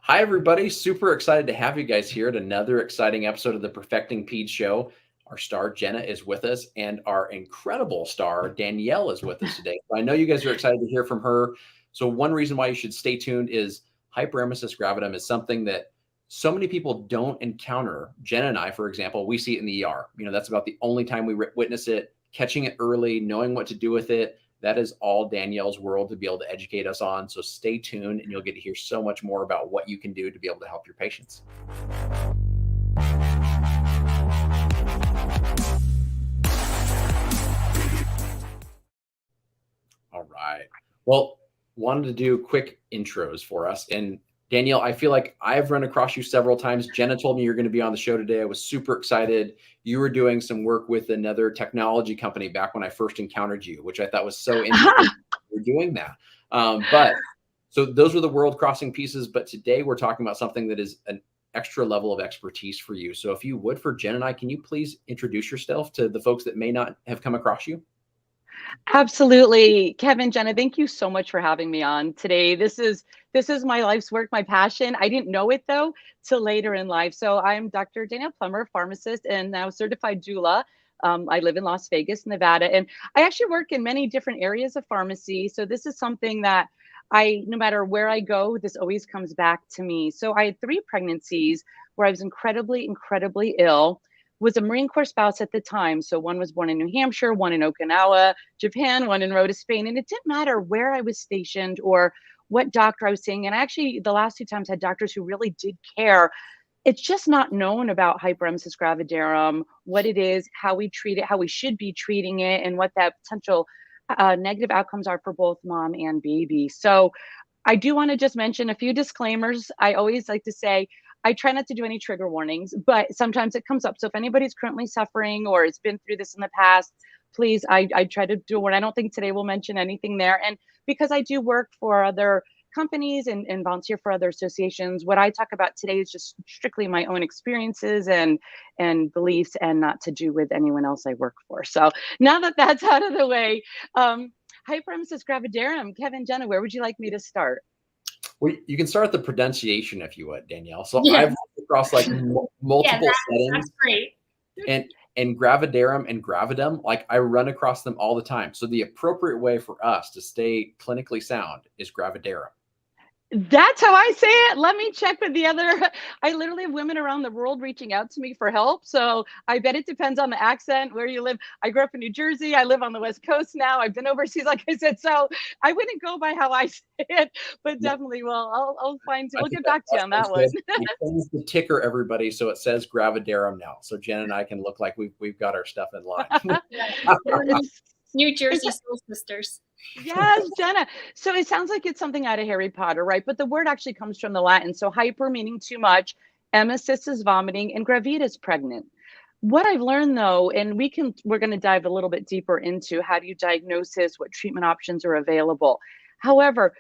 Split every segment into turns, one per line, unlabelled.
Hi, everybody. Super excited to have you guys here at another exciting episode of the Perfecting Peds show. Our star, Jenna, is with us, and our incredible star, Danielle, is with us today. I know you guys are excited to hear from her. So one reason why you should stay tuned is hyperemesis gravidum is something that so many people don't encounter. Jenna and I, for example, we see it in the ER. That's about the only time we witness it. Catching it early, knowing what to do with it, that is all Danielle's world to be able to educate us on. So stay tuned and you'll get to hear so much more about what you can do to be able to help your patients. All right. Well, wanted to do quick intros for us. And Danielle, I feel like I've run across you several times. Jenna told me you're going to be on the show today. I was super excited. You were doing some work with another technology company back when I first encountered you, which I thought was so interesting. We're doing that. But so those were the world crossing pieces. But today we're talking about something that is an extra level of expertise for you. So if you would, for Jen and I, can you please introduce yourself to the folks that may not have come across you?
Absolutely. Kevin, Jenna, thank you so much for having me on today. This is my life's work, my passion. I didn't know it though till later in life. So I'm Dr. Danielle Plummer, pharmacist and now certified doula. I live in Las Vegas, Nevada, and I actually work in many different areas of pharmacy. So this is something that no matter where I go, this always comes back to me. So I had 3 pregnancies where I was incredibly, incredibly ill. Was a Marine Corps spouse at the time. So one was born in New Hampshire, one in Okinawa, Japan, one in Rota, Spain. And it didn't matter where I was stationed or what doctor I was seeing. And actually, the last 2 times had doctors who really did care. It's just not known about hyperemesis gravidarum, what it is, how we treat it, how we should be treating it, and what that potential negative outcomes are for both mom and baby. So I do want to just mention a few disclaimers. I always like to say, I try not to do any trigger warnings, but sometimes it comes up. So if anybody's currently suffering or has been through this in the past, please, I try to do a warning. I don't think today we'll mention anything there. And because I do work for other companies and volunteer for other associations, what I talk about today is just strictly my own experiences and beliefs, and not to do with anyone else I work for. So now that that's out of the way, hyperemesis gravidarum, Kevin, Jenna, where would you like me to start?
Well, you can start at the pronunciation if you would, Danielle. So I've looked across like multiple settings.
That's great.
And gravidarum and gravidum, like I run across them all the time. So the appropriate way for us to stay clinically sound is gravidarum.
That's how I say it. Let me check with the other. I literally have women around the world reaching out to me for help. So I bet it depends on the accent, where you live. I grew up in New Jersey. I live on the West Coast now. I've been overseas, like I said. So I wouldn't go by how I say it, but definitely I'll find, we'll get back to you on that one.
Change the ticker, everybody, so it says gravidarum now. So Jen and I can look like we've got our stuff in line.
New Jersey Soul Sisters.
Yes, Jenna. So it sounds like it's something out of Harry Potter, right? But the word actually comes from the Latin. So hyper meaning too much, emesis is vomiting, and gravida is pregnant. What I've learned though, and we're going to dive a little bit deeper into how do you diagnose this, what treatment options are available. However,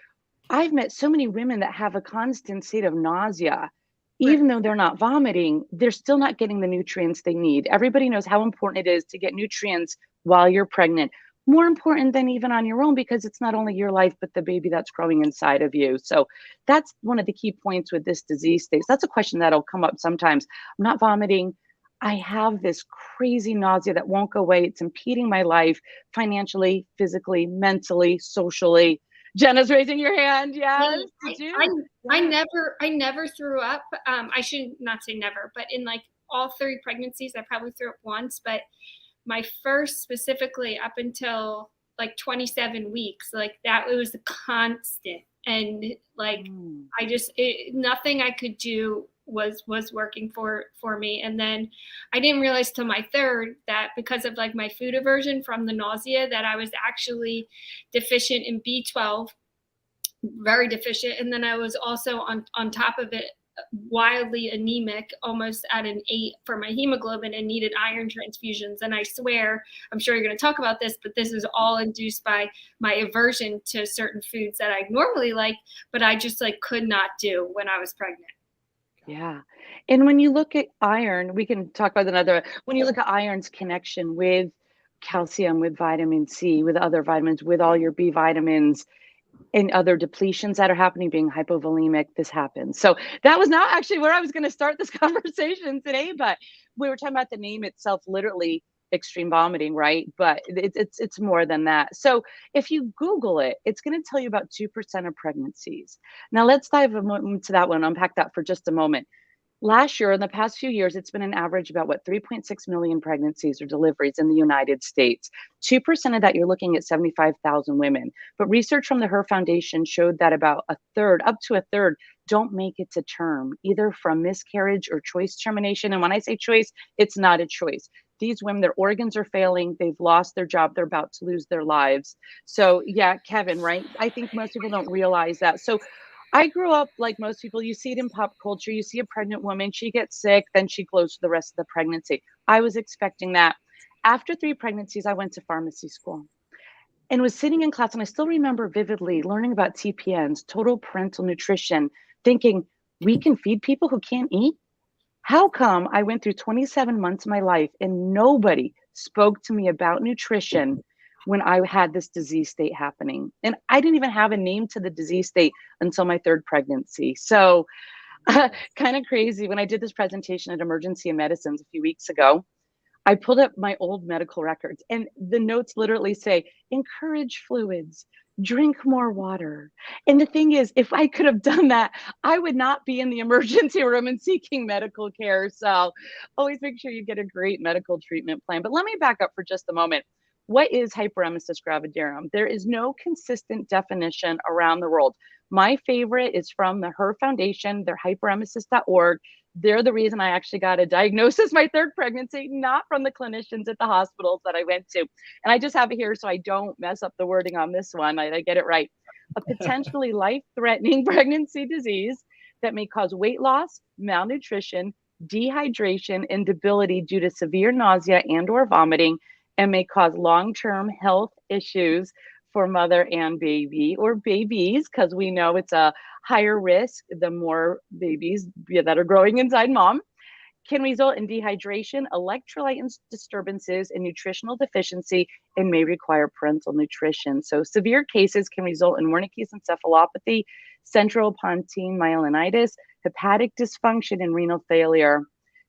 I've met so many women that have a constant state of nausea. Even though they're not vomiting, they're still not getting the nutrients they need. Everybody knows how important it is to get nutrients while you're pregnant. More important than even on your own, because it's not only your life, but the baby that's growing inside of you. So that's one of the key points with this disease state. That's a question that'll come up sometimes. I'm not vomiting. I have this crazy nausea that won't go away. It's impeding my life financially, physically, mentally, socially. Jenna's raising your hand. Yes.
I never threw up. I should not say never, but in like all 3 pregnancies, I probably threw up once, but my first specifically up until like 27 weeks, like that, it was a constant. And like, nothing I could do was working for me. And then I didn't realize till my 3rd that because of like my food aversion from the nausea, that I was actually deficient in B12, very deficient. And then I was also on top of it, wildly anemic, almost at an 8 for my hemoglobin, and needed iron transfusions. And I swear, I'm sure you're going to talk about this, but this is all induced by my aversion to certain foods that I normally like, but I just like could not do when I was pregnant.
Yeah. And when you look at iron, we can talk about another, when you look at iron's connection with calcium, with vitamin C, with other vitamins, with all your B vitamins, and other depletions that are happening, being hypovolemic, this happens. So that was not actually where I was going to start this conversation today, but we were talking about the name itself, literally extreme vomiting, right? But it's more than that. So if you Google it, it's going to tell you about 2% of pregnancies. Now let's dive into that one, unpack that for just a moment. Last year, in the past few years, it's been an average about 3.6 million pregnancies or deliveries in the United States. 2% of that, you're looking at 75,000 women. But research from the Her Foundation showed that about a third, up to a third, don't make it to term, either from miscarriage or choice termination. And when I say choice, it's not a choice. These women, their organs are failing, they've lost their job, they're about to lose their lives. So, yeah, Kevin, right? I think most people don't realize that. So, I grew up like most people. You see it in pop culture. You see a pregnant woman, she gets sick, then she glows for the rest of the pregnancy. I was expecting that. After 3 pregnancies, I went to pharmacy school and was sitting in class. And I still remember vividly learning about TPNs, total parental nutrition, thinking, we can feed people who can't eat? How come I went through 27 months of my life and nobody spoke to me about nutrition when I had this disease state happening? And I didn't even have a name to the disease state until my 3rd pregnancy. So kind of crazy. When I did this presentation at Emergency Medicines a few weeks ago, I pulled up my old medical records and the notes literally say, encourage fluids, drink more water. And the thing is, if I could have done that, I would not be in the emergency room and seeking medical care. So always make sure you get a great medical treatment plan. But let me back up for just a moment. What is hyperemesis gravidarum? There is no consistent definition around the world. My favorite is from the Her Foundation, their hyperemesis.org. They're the reason I actually got a diagnosis my 3rd pregnancy, not from the clinicians at the hospitals that I went to. And I just have it here so I don't mess up the wording on this one. I get it right. A potentially life-threatening pregnancy disease that may cause weight loss, malnutrition, dehydration, and debility due to severe nausea and or vomiting, and may cause long-term health issues for mother and baby, or babies, because we know it's a higher risk the more babies that are growing inside mom. Can result in dehydration, electrolyte disturbances, and nutritional deficiency, and may require parental nutrition. So severe cases can result in Wernicke's encephalopathy, central pontine myelinitis, hepatic dysfunction, and renal failure.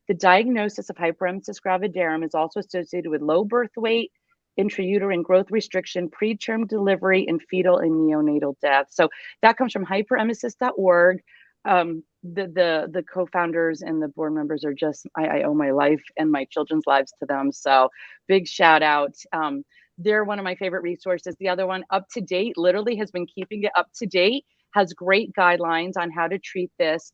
The diagnosis of hyperemesis gravidarum is also associated with low birth weight, intrauterine growth restriction, preterm delivery, and fetal and neonatal death. So that comes from hyperemesis.org. The co-founders and the board members are just, I owe my life and my children's lives to them. So big shout out. They're one of my favorite resources. The other one, Up to Date, literally has been keeping it up to date, has great guidelines on how to treat this.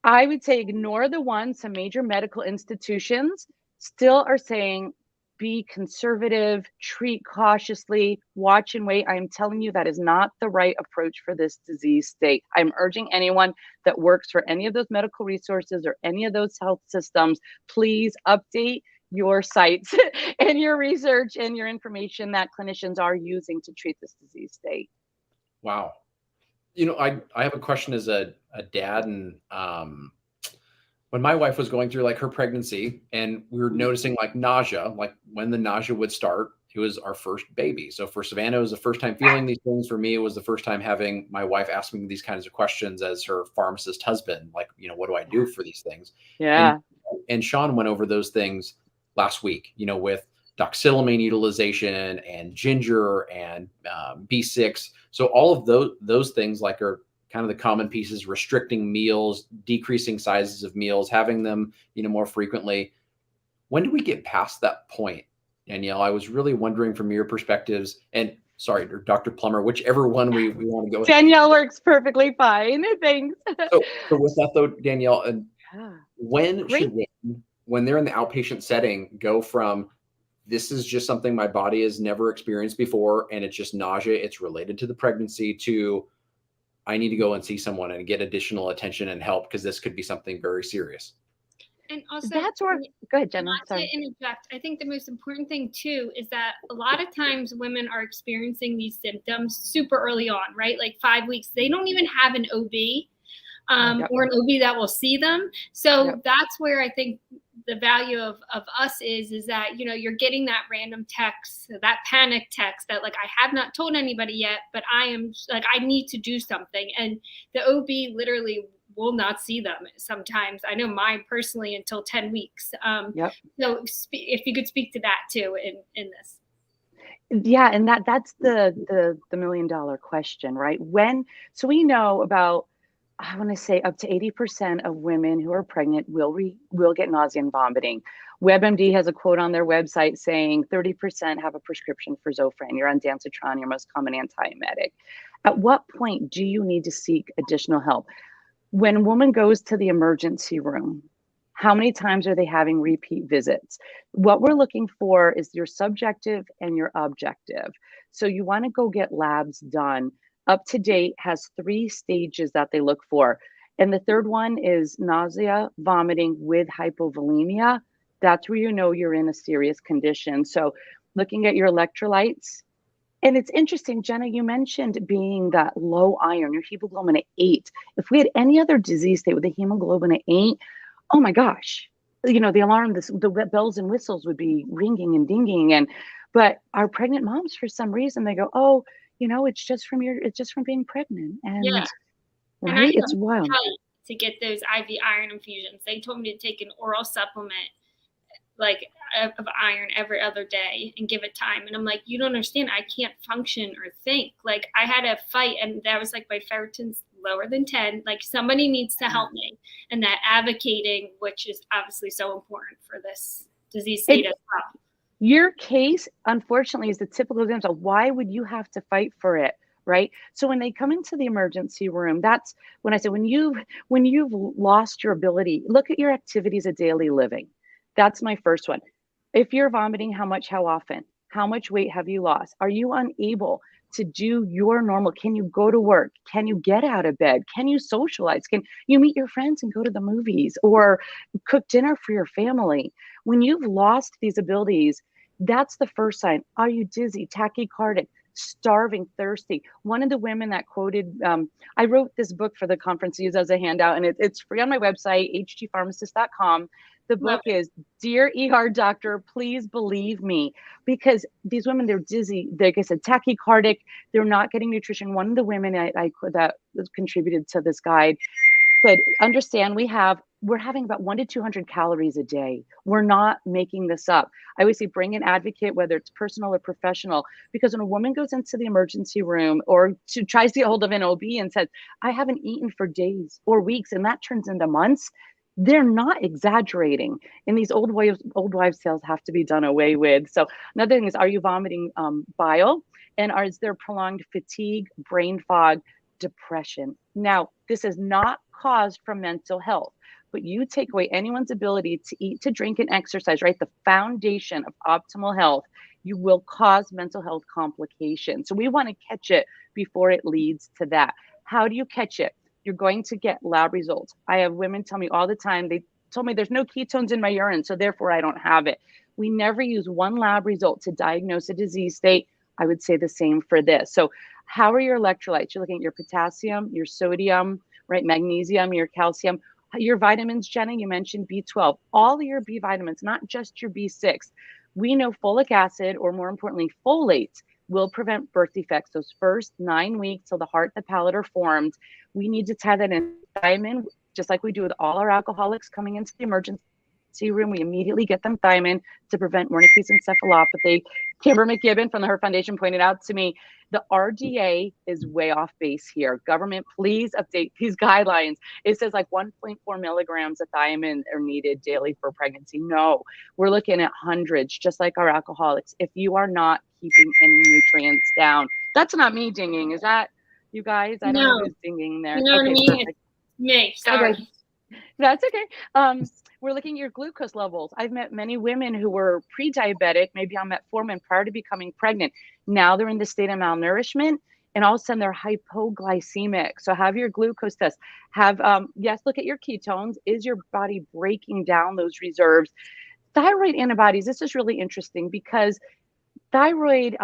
I would say ignore the ones some major medical institutions still are saying, be conservative, treat cautiously, watch and wait. I'm telling you, that is not the right approach for this disease state. I'm urging anyone that works for any of those medical resources or any of those health systems, please update your sites and your research and your information that clinicians are using to treat this disease state.
Wow. You know, I have a question as a dad, and when my wife was going through like her pregnancy and we were noticing like nausea, like when the nausea would start, it was our first baby. So for Savannah, it was the first time feeling these things. For me, it was the first time having my wife ask me these kinds of questions as her pharmacist husband, like, you know, what do I do for these things?
Yeah.
And Sean went over those things last week, you know, with doxylamine utilization and ginger and B6. So all of those things like are kind of the common pieces: restricting meals, decreasing sizes of meals, having them, you know, more frequently. When do we get past that point, Danielle? I was really wondering from your perspectives, and sorry, or Dr. Plummer, whichever one we want to go with.
Danielle works perfectly fine. Thanks.
So with that though, Danielle,
Yeah.
when should women, when they're in the outpatient setting, go from this is just something my body has never experienced before and it's just nausea, it's related to the pregnancy, to I need to go and see someone and get additional attention and help because this could be something very serious?
And also,
That's where, go ahead, Jenna.
not to interject, I think the most important thing too is that a lot of times women are experiencing these symptoms super early on, right? Like 5 weeks. They don't even have an OB or an OB that will see them. So that's where I think the value of us is that, you know, you're getting that random text, that panic text that like, I have not told anybody yet, but I am like, I need to do something. And the OB literally will not see them sometimes. I know mine personally until 10 weeks.
Yep.
So if you could speak to that too in this.
Yeah, and that's the $1 million question, right? So we know about, I want to say up to 80% of women who are pregnant will get nausea and vomiting. WebMD has a quote on their website saying 30% have a prescription for Zofran. You're on Danzatron, your most common antiemetic. At what point do you need to seek additional help? When a woman goes to the emergency room, how many times are they having repeat visits? What we're looking for is your subjective and your objective. So you want to go get labs done. Up to date has 3 stages that they look for. And the third one is nausea, vomiting with hypovolemia. That's where you know you're in a serious condition. So looking at your electrolytes. And it's interesting, Jenna, you mentioned being that low iron, your hemoglobin at 8. If we had any other disease state with a hemoglobin at 8, oh my gosh, you know, the alarm, the bells and whistles would be ringing and dinging. But our pregnant moms, for some reason, they go, oh, you know, it's just from being pregnant. And
Yeah.
right,
And I
it's wild.
To get those IV iron infusions. They told me to take an oral supplement like of iron every other day and give it time. And I'm like, you don't understand. I can't function or think. Like I had a fight, and that was like my ferritin's lower than 10. Like somebody needs to help me. And that advocating, which is obviously so important for this disease state as well.
Your case, unfortunately, is the typical example. Why would you have to fight for it? Right. So when they come into the emergency room, that's when I say, when you've lost your ability, look at your activities of daily living. That's my first one. If you're vomiting, how much, how often, how much weight have you lost? Are you unable to do your normal? Can you go to work? Can you get out of bed? Can you socialize? Can you meet your friends and go to the movies or cook dinner for your family? When you've lost these abilities, that's the first sign. Are you dizzy, tachycardic, starving, thirsty? One of the women that quoted, I wrote this book for the conference to use as a handout, and it's free on my website, hgpharmacist.com. The book is Dear ER Doctor, Please Believe Me, because these women, they're dizzy, like I said, tachycardic, they're not getting nutrition. One of the women that contributed to this guide said, understand we're having about 100 to 200 calories a day. We're not making this up. I always say bring an advocate, whether it's personal or professional, because when a woman goes into the emergency room or tries to get hold of an OB and says, I haven't eaten for days or weeks, and that turns into months, they're not exaggerating. And these old wives' tales have to be done away with. So another thing is, are you vomiting bile? And is there prolonged fatigue, brain fog, depression? Now, this is not caused from mental health, but you take away anyone's ability to eat, to drink, and exercise, right? The foundation of optimal health, you will cause mental health complications. So we want to catch it before it leads to that. How do you catch it? You're going to get lab results. I have women tell me all the time, they told me there's no ketones in my urine, so therefore I don't have it. We never use one lab result to diagnose a disease state. I would say the same for this. So how are your electrolytes? You're looking at your potassium, your sodium, right? Magnesium, your calcium, your vitamins, Jenna, you mentioned B12, all of your B vitamins, not just your B6. We know folic acid, or more importantly, folate, will prevent birth defects. Those first 9 weeks till the heart, the palate are formed, we need to tie that in. Thiamine, just like we do with all our alcoholics coming into the emergency room, we immediately get them thiamine to prevent Wernicke's encephalopathy. Kimber McGibbon from the Her Foundation pointed out to me, the RDA is way off base here. Government, please update these guidelines. It says like 1.4 milligrams of thiamine are needed daily for pregnancy. No, we're looking at hundreds, just like our alcoholics. If you are not keeping any nutrients down, that's not me dinging. Is that you guys? I don't know who's dinging there.
You know what I mean? Perfect. Me, sorry.
Okay. That's okay. We're looking at your glucose levels. I've met many women who were pre-diabetic, maybe on metformin prior to becoming pregnant. Now they're in the state of malnourishment, and all of a sudden they're hypoglycemic. So have your glucose test. Yes, look at your ketones. Is your body breaking down those reserves? Thyroid antibodies, this is really interesting because thyroid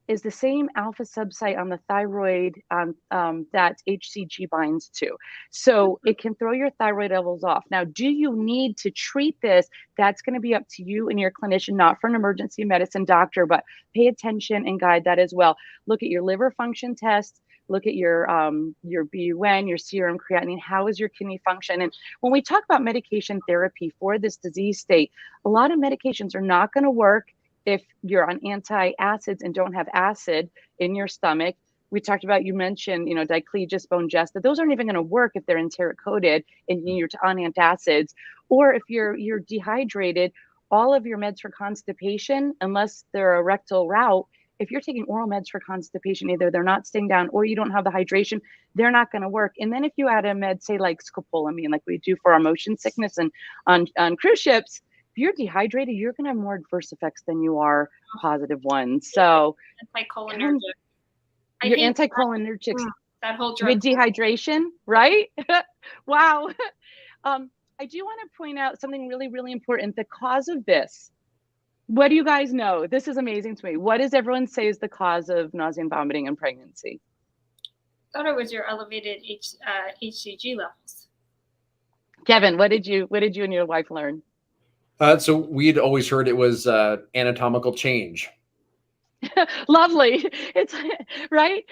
is the same alpha subsite on the thyroid that HCG binds to. So it can throw your thyroid levels off. Now, do you need to treat this? That's going to be up to you and your clinician, not for an emergency medicine doctor, but pay attention and guide that as well. Look at your liver function tests. Look at your BUN, your serum creatinine. How is your kidney function? And when we talk about medication therapy for this disease state, a lot of medications are not going to work if you're on antacids and don't have acid in your stomach. We talked about, you mentioned, diclegis, Bonjesta. Those aren't even going to work if they're enteric coated and you're on antacids. Or if you're dehydrated, all of your meds for constipation, unless they're a rectal route, if you're taking oral meds for constipation, either they're not staying down or you don't have the hydration, they're not going to work. And then if you add a med, say like scopolamine, like we do for our motion sickness and on cruise ships, if you're dehydrated, you're going to have more adverse effects than you are positive ones. So
anticholinergic.
Your anticholinergics,
that whole drug
with dehydration, right? Wow. I do want to point out something really, really important. The cause of this. What do you guys know? This is amazing to me. What does everyone say is the cause of nausea and vomiting in pregnancy?
I thought it was your elevated HCG levels.
Kevin, what did you and your wife learn?
So we'd always heard it was anatomical change.
Lovely. It's right.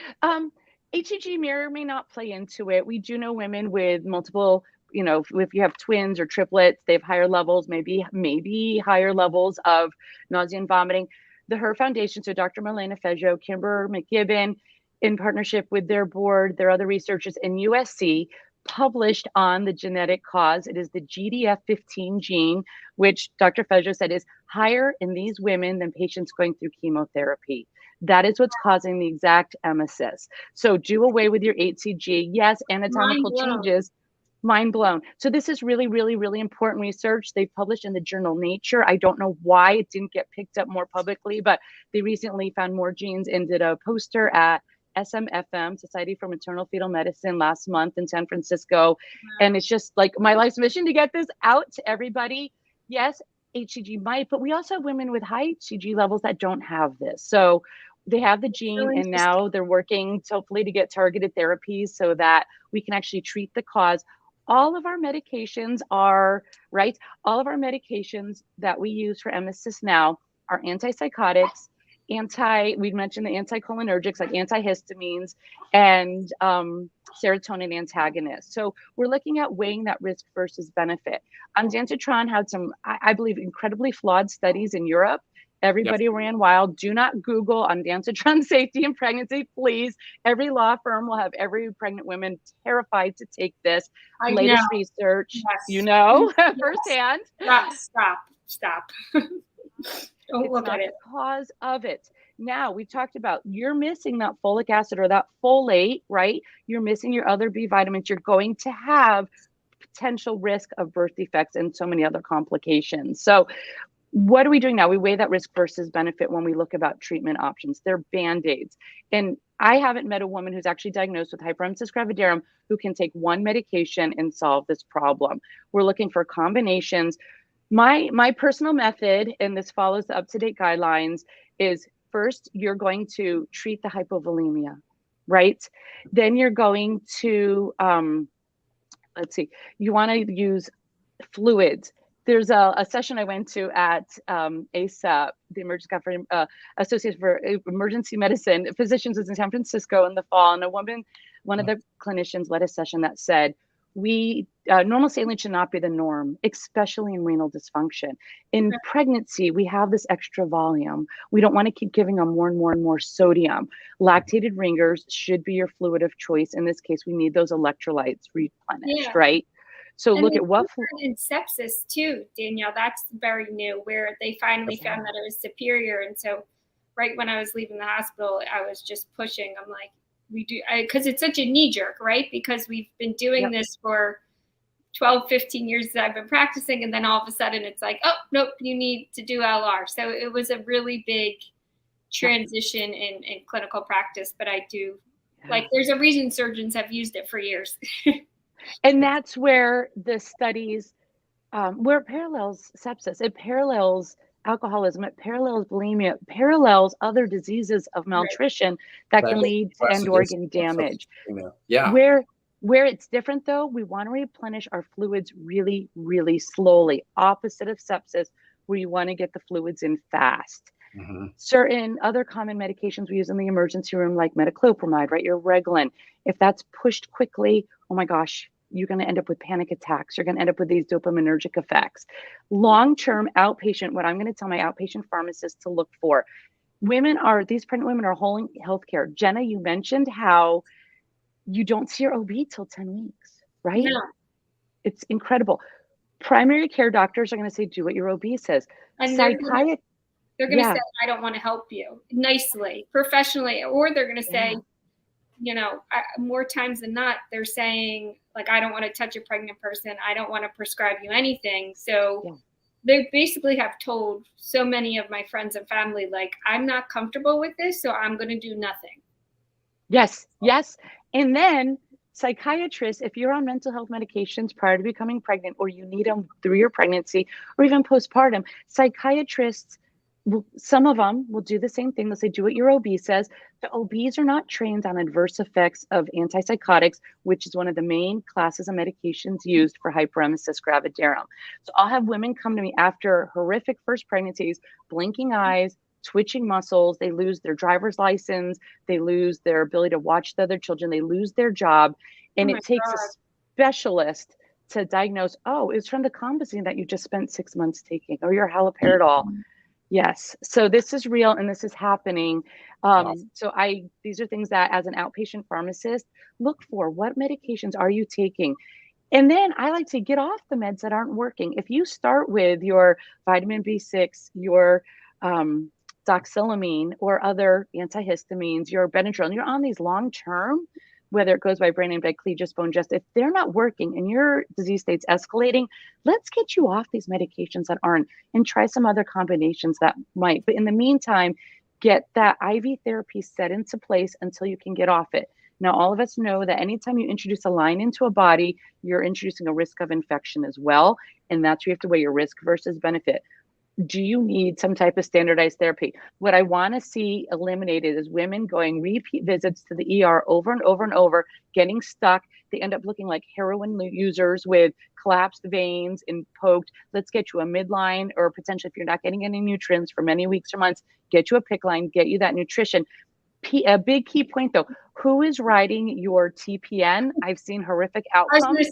HCG may or may not play into it. We do know women with multiple, if you have twins or triplets, they have higher levels, maybe higher levels of nausea and vomiting. The HER Foundation, so Dr. Marlena Feggio, Kimber McGibbon, in partnership with their board, their other researchers in USC, published on the genetic cause. It is the GDF15 gene, which Dr. Feggio said is higher in these women than patients going through chemotherapy. That is what's causing the exact emesis. So do away with your HCG. Yes, anatomical changes. Mind blown. So this is really, really, really important research. They've published in the journal Nature. I don't know why it didn't get picked up more publicly, but they recently found more genes and did a poster at SMFM, Society for Maternal Fetal Medicine, last month in San Francisco. Wow. And it's just like my life's mission to get this out to everybody. Yes, HCG might, but we also have women with high HCG levels that don't have this. So they have the gene, and now they're working hopefully to get targeted therapies so that we can actually treat the cause. All of our medications are, right? All of our medications that we use for emesis now are antipsychotics, we mentioned the anticholinergics like antihistamines and serotonin antagonists. So we're looking at weighing that risk versus benefit. Ondansetron had some, I believe, incredibly flawed studies in Europe. Everybody ran wild. Do not Google ondansetron safety in pregnancy, please. Every law firm will have every pregnant woman terrified to take this. Latest research, firsthand.
Stop. Don't look at it.
The cause of it. Now, we talked about you're missing that folic acid or that folate, right? You're missing your other B vitamins. You're going to have potential risk of birth defects and so many other complications. So what are we doing now? We weigh that risk versus benefit when we look about treatment options. They're Band-Aids. And I haven't met a woman who's actually diagnosed with hyperemesis gravidarum who can take one medication and solve this problem. We're looking for combinations. My personal method, and this follows the up-to-date guidelines, is first you're going to treat the hypovolemia, right? Then you're going to, you want to use fluids. There's a session I went to at ASAP, the Association for Emergency Medicine Physicians, was in San Francisco in the fall, and one of the clinicians led a session that said, normal saline should not be the norm, especially in renal dysfunction. In pregnancy, we have this extra volume. We don't want to keep giving them more and more and more sodium. Lactated ringers should be your fluid of choice. In this case, we need those electrolytes replenished, right? So look at what
in sepsis too, Danielle. That's very new, where they finally found that it was superior. And so, right when I was leaving the hospital, I was just pushing. I'm like, we do, because it's such a knee jerk, right? Because we've been doing this for 12, 15 years that I've been practicing. And then all of a sudden it's like, oh, nope, you need to do LR. So it was a really big transition in clinical practice. But I do, there's a reason surgeons have used it for years.
And that's where the studies, where it parallels sepsis, it parallels alcoholism, it parallels bulimia, it parallels other diseases of
Right.
malnutrition that can lead to end organ
So,
damage.
yeah.
Where it's different though, we want to replenish our fluids really, really slowly, opposite of sepsis, where you want to get the fluids in fast.
Mm-hmm.
Certain other common medications we use in the emergency room, like metoclopramide, right? Your Reglan, if that's pushed quickly, oh my gosh, you're going to end up with panic attacks. You're going to end up with these dopaminergic effects. Long-term outpatient, what I'm going to tell my outpatient pharmacist to look for. These pregnant women are holding healthcare. Jenna, you mentioned how you don't see your OB till 10 weeks, right?
No.
It's incredible. Primary care doctors are going to say, do what your OB says.
And
Psychiatrists,
they're going to
yeah,
say, I don't want to help you nicely, professionally, or they're going to say, more times than not, they're saying, like, I don't want to touch a pregnant person. I don't want to prescribe you anything. So they basically have told so many of my friends and family, like, I'm not comfortable with this, so I'm going to do nothing.
Yes. And then psychiatrists, if you're on mental health medications prior to becoming pregnant, or you need them through your pregnancy or even postpartum, psychiatrists, some of them will do the same thing. They'll say, do what your OB says. The OBs are not trained on adverse effects of antipsychotics, which is one of the main classes of medications used for hyperemesis gravidarum. So I'll have women come to me after horrific first pregnancies, blinking eyes, twitching muscles. They lose their driver's license. They lose their ability to watch the other children. They lose their job. And it takes a specialist to diagnose, oh, it's from the Combazine that you just spent 6 months taking, or your haloperidol. Yes. So this is real and this is happening. These are things that as an outpatient pharmacist, look for. What medications are you taking? And then I like to get off the meds that aren't working. If you start with your vitamin B6, your doxylamine or other antihistamines, your Benadryl, and you're on these long term, whether it goes by brand name, Diclegis, Bonegest, if they're not working and your disease state's escalating, let's get you off these medications that aren't and try some other combinations that might. But in the meantime, get that IV therapy set into place until you can get off it. Now, all of us know that anytime you introduce a line into a body, you're introducing a risk of infection as well. And that's where you have to weigh your risk versus benefit. Do you need some type of standardized therapy? What I want to see eliminated is women going repeat visits to the ER over and over and over, getting stuck. They end up looking like heroin users with collapsed veins and poked. Let's get you a midline, or potentially if you're not getting any nutrients for many weeks or months, get you a PICC line, get you that nutrition. A big key point though, who is writing your TPN? I've seen horrific outcomes.
I was going to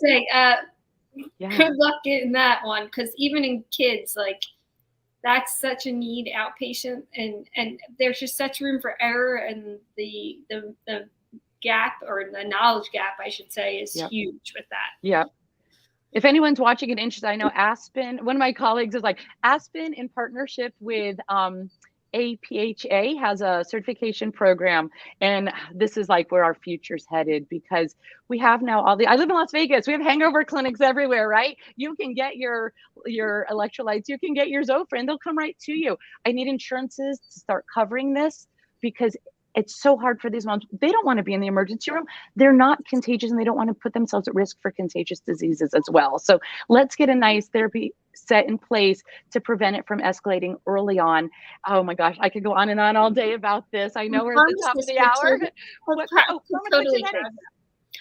say, good luck getting that one, because even in kids, like, that's such a need outpatient, and there's just such room for error, and the gap, or the knowledge gap, I should say, is huge with that.
Yeah. If anyone's watching and interested, I know Aspen, one of my colleagues is like, Aspen in partnership with APHA has a certification program, and this is like where our future's headed, because we have now I live in Las Vegas. We have hangover clinics everywhere, right? You can get your electrolytes, you can get your Zofran, they'll come right to you. I need insurances to start covering this, because it's so hard for these moms. They don't want to be in the emergency room. They're not contagious, and they don't want to put themselves at risk for contagious diseases as well. So let's get a nice therapy set in place to prevent it from escalating early on. Oh my gosh, I could go on and on all day about this. I know we're at the top of the hour.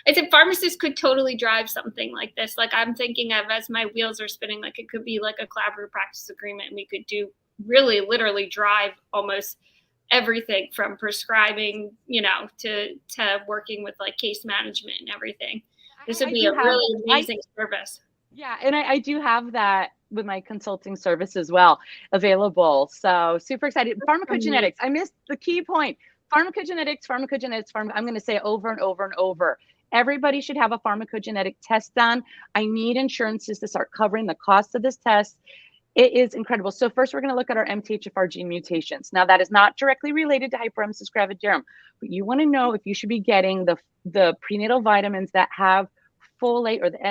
I think pharmacists could totally drive something like this. Like, I'm thinking of, as my wheels are spinning, like it could be like a collaborative practice agreement, and we could do really literally drive almost everything from prescribing, to working with like case management and everything. This would be a really amazing service.
Yeah, and I do have that with my consulting service as well available. So super excited. Pharmacogenetics. I missed the key point. Pharmacogenetics. I'm going to say it over and over and over. Everybody should have a pharmacogenetic test done. I need insurances to start covering the cost of this test. It is incredible. So first, we're going to look at our MTHFR gene mutations. Now, that is not directly related to hyperemesis gravidarum, but you want to know if you should be getting the prenatal vitamins that have folate, or the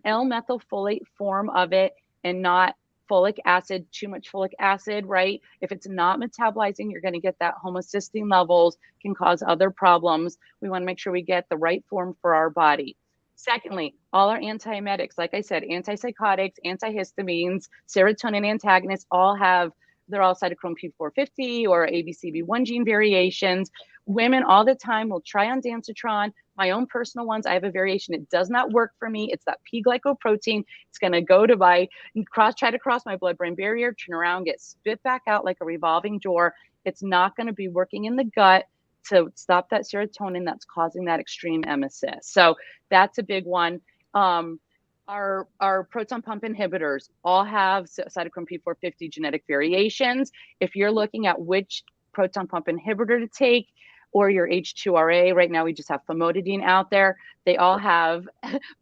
L-methylfolate form of it, and not folic acid, too much folic acid, right? If it's not metabolizing, you're going to get that homocysteine levels, can cause other problems. We want to make sure we get the right form for our body. Secondly, all our antiemetics, like I said, antipsychotics, antihistamines, serotonin antagonists, they're all cytochrome P450 or ABCB1 gene variations. Women all the time will try on Dancitron. My own personal ones, I have a variation. It does not work for me. It's that P glycoprotein. It's going to go to try to cross my blood-brain barrier, turn around, get spit back out like a revolving door. It's not going to be working in the gut to stop that serotonin that's causing that extreme emesis. So that's a big one. Our proton pump inhibitors all have cytochrome P450 genetic variations. If you're looking at which proton pump inhibitor to take, or your H2RA, right now we just have famotidine out there. They all have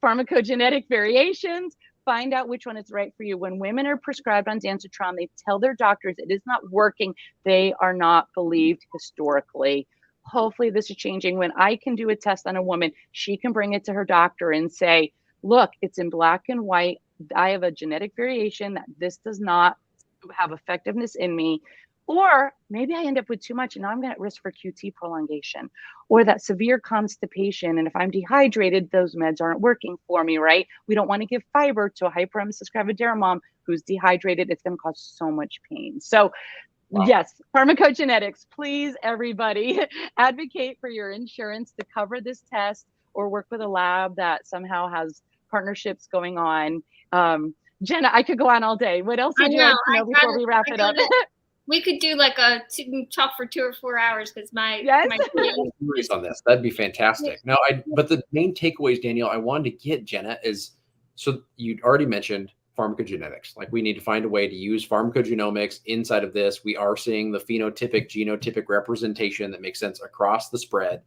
pharmacogenetic variations. Find out which one is right for you. When women are prescribed on Dancitron, they tell their doctors it is not working. They are not believed historically. Hopefully this is changing. When I can do a test on a woman, she can bring it to her doctor and say, look, it's in black and white. I have a genetic variation that this does not have effectiveness in me. Or maybe I end up with too much and now I'm at risk for QT prolongation or that severe constipation. And if I'm dehydrated, those meds aren't working for me, right? We don't want to give fiber to a hyperemesis gravidarum mom who's dehydrated. It's going to cause so much pain. So wow. Yes, pharmacogenetics, please, everybody, advocate for your insurance to cover this test or work with a lab that somehow has partnerships going on. Jenna, I could go on all day. What else would you like to know before we wrap it up?
We could do like talk for 2 or 4 hours because my
on this. That'd be fantastic. Now, but the main takeaways, Danielle, I wanted to get, Jenna, is so you'd already mentioned pharmacogenetics. Like we need to find a way to use pharmacogenomics inside of this. We are seeing the phenotypic, genotypic representation that makes sense across the spread.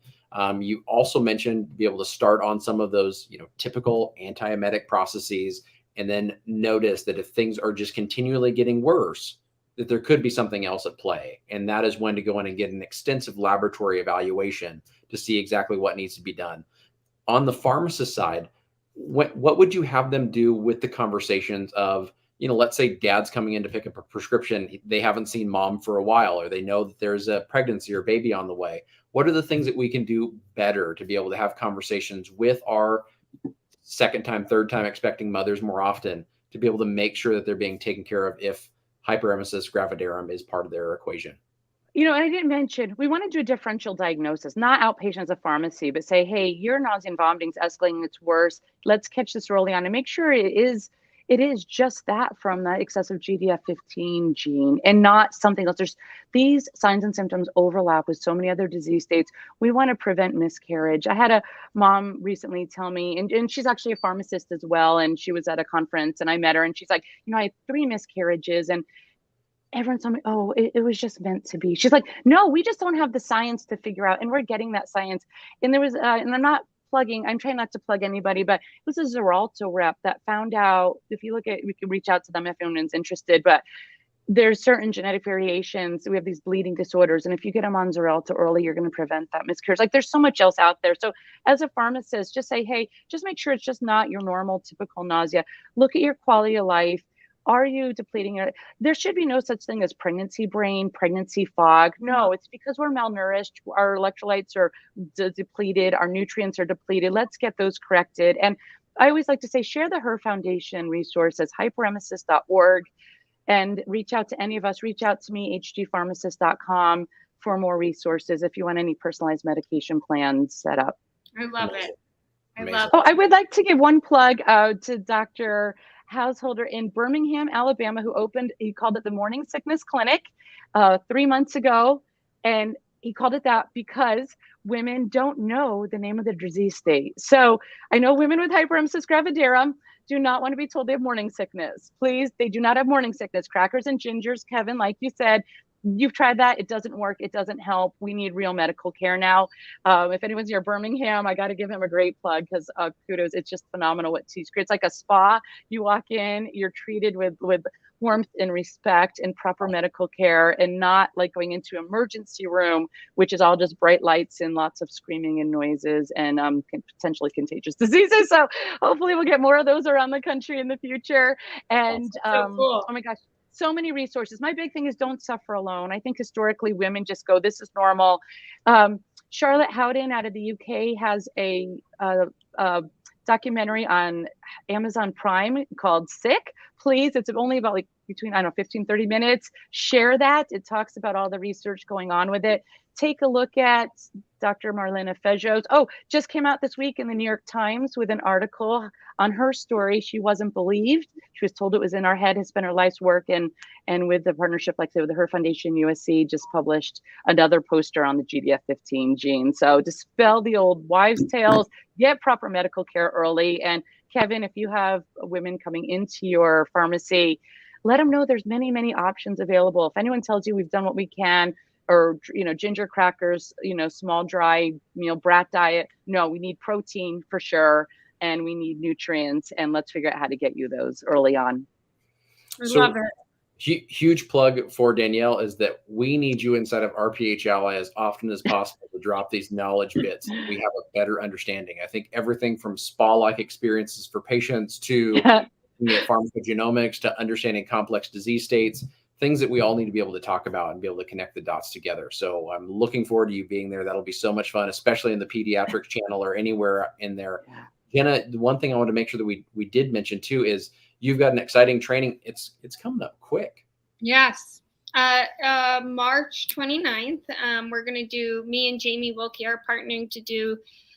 You also mentioned be able to start on some of those, typical antiemetic processes, and then notice that if things are just continually getting worse, that there could be something else at play. And that is when to go in and get an extensive laboratory evaluation to see exactly what needs to be done. On the pharmacist side, what would you have them do with the conversations of, let's say dad's coming in to pick up a prescription. They haven't seen mom for a while, or they know that there's a pregnancy or baby on the way. What are the things that we can do better to be able to have conversations with our second time, third time expecting mothers more often to be able to make sure that they're being taken care of if hyperemesis gravidarum is part of their equation?
I didn't mention, we want to do a differential diagnosis, not outpatient as a pharmacy, but say, hey, your nausea and vomiting is escalating, it's worse. Let's catch this early on and make sure it is just that from the excessive GDF15 gene and not something else. There's these signs and symptoms overlap with so many other disease states. We want to prevent miscarriage. I had a mom recently tell me, and she's actually a pharmacist as well, and she was at a conference and I met her and she's like, I had 3 miscarriages and everyone told me, oh, it was just meant to be. She's like, no, we just don't have the science to figure out. And we're getting that science. And there was, and I'm trying not to plug anybody, but it was a Xarelto rep that found out, if you look at, we can reach out to them if anyone's interested, but there's certain genetic variations. We have these bleeding disorders. And if you get them on Xarelto early, you're going to prevent that miscarriage. Like there's so much else out there. So as a pharmacist, just say, hey, just make sure it's just not your normal, typical nausea. Look at your quality of life. Are you depleting it? There should be no such thing as pregnancy brain, pregnancy fog. No, it's because we're malnourished. Our electrolytes are depleted. Our nutrients are depleted. Let's get those corrected. And I always like to say, share the Her Foundation resources, hyperemesis.org, and reach out to any of us. Reach out to me, hgpharmacist.com, for more resources if you want any personalized medication plans set up.
I love it.
I would like to give one plug to Dr. Householder in Birmingham, Alabama, he called it the Morning Sickness Clinic 3 months ago. And he called it that because women don't know the name of the disease state. So I know women with hyperemesis gravidarum do not want to be told they have morning sickness. Please, they do not have morning sickness. Crackers and gingers, Kevin, like you said, you've tried that. It doesn't work. It doesn't help. We need real medical care now. If anyone's near Birmingham, I got to give him a great plug because kudos. It's just phenomenal what T's creates. It's like a spa. You walk in, you're treated with warmth and respect and proper medical care, and not like going into emergency room, which is all just bright lights and lots of screaming and noises and potentially contagious diseases. So hopefully we'll get more of those around the country in the future. And
so cool.
Oh my gosh. So many resources. My big thing is don't suffer alone. I think historically women just go, this is normal. Charlotte Howden out of the UK has a documentary on Amazon Prime called Sick. Please, it's only about like between, I don't know, 15, 30 minutes. Share that. It talks about all the research going on with it. Take a look at Dr. Marlena Fejos. Oh, just came out this week in the New York Times with an article on her story. She wasn't believed. She was told it was in our head, has spent her life's work. And with the partnership, like I said, with her foundation, USC just published another poster on the GDF15 gene. So dispel the old wives' tales, get proper medical care early. And Kevin, if you have women coming into your pharmacy, let them know there's many, many options available. If anyone tells you we've done what we can, or, you know, ginger crackers, you know, small, dry meal, brat diet. No, we need protein for sure. And we need nutrients. And let's figure out how to get you those early on.
I love it.
Huge plug for Danielle is that we need you inside of RPH Ally as often as possible to drop these knowledge bits. We have a better understanding. I think everything from spa-like experiences for patients to pharmacogenomics to understanding complex disease states, things that we all need to be able to talk about and be able to connect the dots together. So I'm looking forward to you being there. That'll be so much fun, especially in the pediatrics channel or anywhere in there. Jenna, the one thing I want to make sure that we did mention too is you've got an exciting training. It's coming up quick.
Yes. March 29th, we're going to do, me and Jamie Wilkie are partnering to do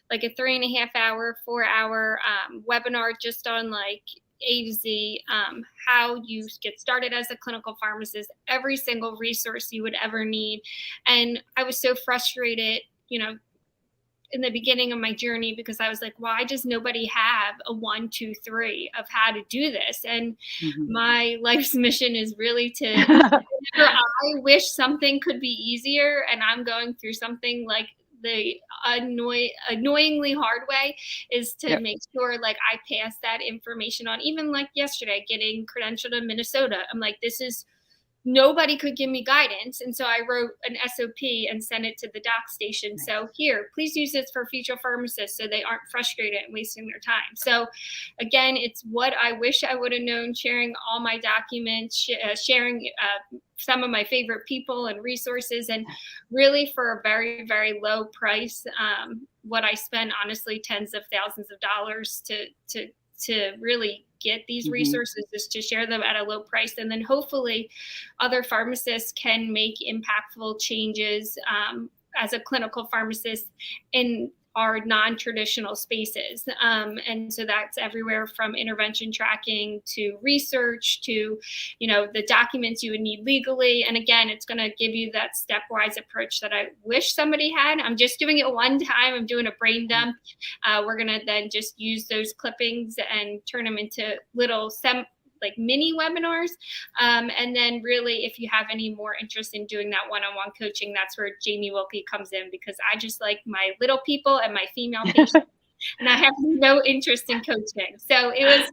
like a 3.5 hour, 4 hour webinar just on like A to Z, how you get started as a clinical pharmacist, every single resource you would ever need. And I was so frustrated, you know, in the beginning of my journey, because I was like, why does nobody have a 1, 2, 3 of how to do this? And my life's mission is really to, I wish something could be easier, and I'm going through something like the annoyingly hard way is to make sure like I pass that information on. Even like yesterday, getting credentialed in Minnesota, I'm like, this is, nobody could give me guidance. And so I wrote an SOP and sent it to the doc station. So here, please use this for future pharmacists so they aren't frustrated and wasting their time. So again, it's what I wish I would have known, sharing all my documents, sharing some of my favorite people and resources, and really for a very, very low price. What I spend, honestly, tens of thousands of dollars to really get these resources is to share them at a low price. And then hopefully other pharmacists can make impactful changes as a clinical pharmacist in our non-traditional spaces. And so that's everywhere from intervention tracking to research to, you know, the documents you would need legally. And again, it's going to give you that stepwise approach that I wish somebody had. I'm just doing it one time. I'm doing a brain dump. We're going to then just use those clippings and turn them into little like mini webinars. And then really, if you have any more interest in doing that one-on-one coaching, that's where Jamie Wilkie comes in, because I just like my little people and my female patients, and I have no interest in coaching. So it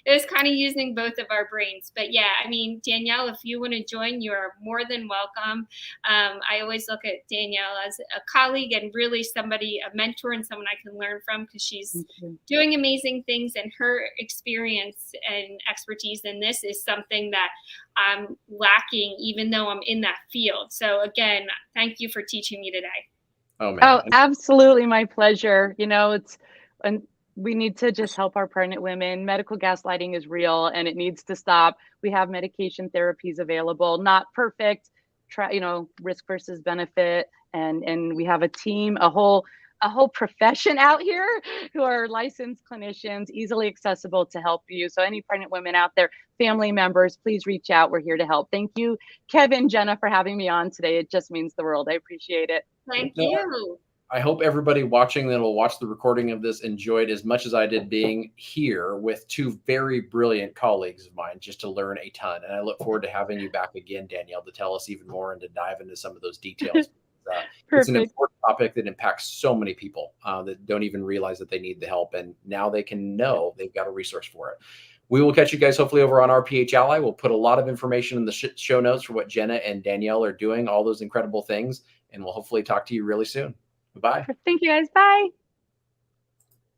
was kind of using both of our brains. But yeah, I mean, Danielle, if you want to join, you are more than welcome. I always look at Danielle as a colleague and really somebody, a mentor, and someone I can learn from, because she's doing amazing things, and her experience and expertise in this is something that I'm lacking, even though I'm in that field. So again, thank you for teaching me today.
Oh, man. Oh, absolutely. My pleasure. You know, and we need to just help our pregnant women. Medical gaslighting is real and it needs to stop. We have medication therapies available, not perfect, you know, risk versus benefit. And we have a team, a whole profession out here who are licensed clinicians, easily accessible to help you. So any pregnant women out there, family members, please reach out. We're here to help. Thank you, Kevin, Jenna, for having me on today. It just means the world. I appreciate it.
Thank you.
I hope everybody watching that will watch the recording of this enjoyed as much as I did being here with two very brilliant colleagues of mine, just to learn a ton. And I look forward to having you back again, Danielle, to tell us even more and to dive into some of those details. It's an important topic that impacts so many people that don't even realize that they need the help. And now they can know they've got a resource for it. We will catch you guys hopefully over on RPH Ally. We'll put a lot of information in the show notes for what Jenna and Danielle are doing, all those incredible things. And we'll hopefully talk to you really soon. Bye.
Thank you guys. Bye.